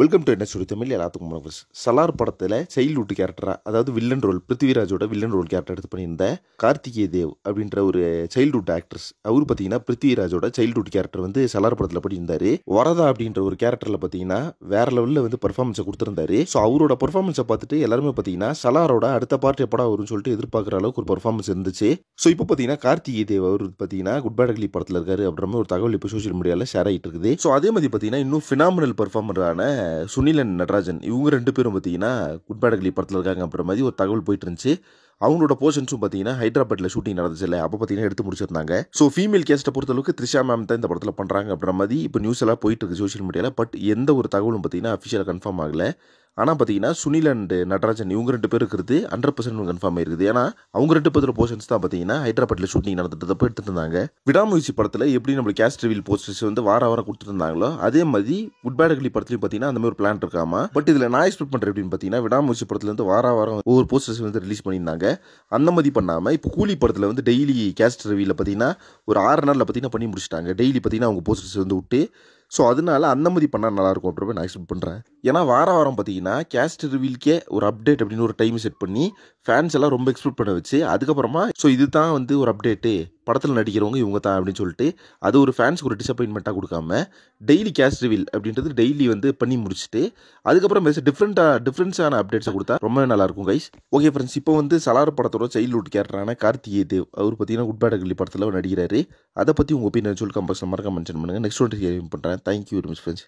Welcome to என்ன story Tamil. எல்லாத்துக்கும் வணக்கம். சலார் படத்தில் சைல்ட்ஹுட் கேரக்டராக, அதாவது வில்லன் ரோல், பிருத்திவிராஜோட வில்லன் ரோல் கேரக்டர் எடுத்து பண்ணியிருந்த கார்த்திகேய தேவ் அப்படின்ற ஒரு சைல்ட்ஹுட் ஆக்ட்ரஸ். அவர் பார்த்தீங்கன்னா பிருத்திவிராஜோட சைல்ட்ஹுட் கேரக்டர் வந்து சலார் படத்தில் பண்ணியிருந்தாரு. வரதா அப்படின்ற ஒரு கேரக்டரில் பார்த்தீங்கன்னா வேற லெவலில் வந்து பர்ஃபார்மன்ஸை கொடுத்துருந்தாரு. ஸோ அவரோட பர்ஃபார்மன்ஸை பார்த்துட்டு எல்லாருமே பார்த்தீங்கன்னா சலாரோட அடுத்த பார்ட் எப்படா வரும்னு சொல்லிட்டு எதிர்பார்க்குற அளவுக்கு ஒரு பர்ஃபார்மன்ஸ் இருந்துச்சு. ஸோ இப்போ பார்த்தீங்கன்னா கார்த்திகேய தேவ் அவர் பார்த்தீங்கன்னா குட் பேட் அக்லி படத்தில் இருக்காரு அப்படின்ற மாதிரி ஒரு தகவல் இப்போ சோஷியல் மீடியாவில் ஷேர் ஆகிட்டு இருக்குது. ஸோ அதே மாதிரி பார்த்தீங்கன்னா இன்னும் ஃபினாமினல் பர்ஃபார்மரான சுனில் அண்ட் நடராஜன், இவங்க ரெண்டு பேரும் பார்த்தீங்கன்னா குட் பேட் அக்லி படத்தில் இருக்காங்க அப்படின்ற மாதிரி ஒரு தகவல் போயிட்டு இருந்துச்சு. அவங்களோட போர்ஷன்ஸும் பார்த்தீங்கன்னா ஹைதராபாத்தில் ஷூட்டிங் நடந்துச்சு இல்லை, அப்போ பார்த்தீங்கன்னா எடுத்து முடிச்சிருந்தாங்க. ஸோ ஃபீமேல் கேஸ்ட்டை பொறுத்தளவுக்கு த்ரிஷா மேம் தான் இந்த படத்தில் பண்ணுறாங்க அப்படின்ற மாதிரி இப்போ நியூஸ் எல்லாம் போயிட்டு இருக்கு சோஷியல் மீடியாவில். பட் எந்த ஒரு தகவலும் பார்த்தீங்கன்னா அஃபிஷியலாக கன்ஃபார்ம் ஆகலை. ஆனால் பார்த்தீங்கன்னா சுனில் அண்ட் நடராஜன் இவங்க ரெண்டு பேரும் இருக்கிறது 100% கன்ஃபார்ம் ஆயிருக்குது. ஏன்னா அவங்க ரெண்டு பேரோட போர்ஷன்ஸ் தான் பார்த்தீங்கன்னா ஹைதராபாத்தில் ஷூட்டிங் நடந்துட்டு எடுத்துட்டு இருந்தாங்க. விடாமுயற்சி படத்தில் எப்படி நம்ம கேஸ்ட் ரிவீல் போஸ்டர்ஸ் வந்து வாரம் கொடுத்துட்டு இருந்தாங்களோ அதே மாதிரி குட் பேட் அக்லி படத்துலையும் பார்த்தீங்கன்னா அந்த மாதிரி ஒரு பிளான் இருக்காமா. பட் இதில் நான் எக்ஸ்பெக்ட் பண்ணுறேன் எப்படின்னு பார்த்தீங்கன்னா விடாமுயற்சி படத்தில் வந்து வாரம் ஒவ்வொரு போஸ்டர்ஸ் வந்து ரிலீஸ் பண்ணியிருந்தாங்க. அந்த மாதிரி பண்ணாமல் இப்போ கூலி படத்தில் வந்து டெய்லி கேஸ்ட் ரிவீல பார்த்தீங்கன்னா ஒரு 6 நாளில் பார்த்தீங்கன்னா பண்ணி முடிச்சிட்டாங்க. டெய்லி பார்த்தீங்கன்னா அவங்க போஸ்டர்ஸ் வந்து விட்டு. ஸோ அதனால அந்த மாதிரி பண்ணால் நல்லாயிருக்கும் அப்படின்னு நான் எக்ஸ்பெக்ட் பண்ணுறேன். ஏன்னா வாரம் பார்த்தீங்கன்னா கேஸ்ட் ரிவீல்கே ஒரு அப்டேட் அப்படின்னு ஒரு டைம் செட் பண்ணி ஃபேன்ஸ் எல்லாம் ரொம்ப எக்ஸ்பெக்ட் பண்ண வச்சு அதுக்கப்புறமா ஸோ இது தான் வந்து ஒரு அப்டேட்டு, படத்தில் நடிக்கிறவங்க இவங்க தான் அப்படின்னு சொல்லிட்டு அது ஒரு ஃபேன்ஸுக்கு ஒரு டிசப்பாயின்மெண்ட்டாக கொடுக்காம டெய்லி கேஸ்ட் ரிவீல் அப்படின்றது டெய்லி வந்து பண்ணி முடிச்சுட்டு அதுக்கப்புறம் பேச டிஃப்ரென்ஸான அப்டேட்ஸை கொடுத்தா ரொம்ப நல்லாயிருக்கும் கைஸ். ஓகே ஃப்ரெண்ட்ஸ், இப்போ வந்து சலார் படத்தோட சைல்ட்ஹுட் கேரக்டரான கார்த்திகேய தேவ் அவர் பார்த்தீங்கன்னா குட் பேட் அக்லி படத்தில் நடிக்கிறாரு. அதை பற்றி உங்கள் ஒப்பீனியன் சொல்லி கம்பல்சரி மறக்காம மென்ஷன் பண்ணுங்கள். நெக்ஸ்ட் ஒன்று பண்ணுறேன். Thank you very much friends.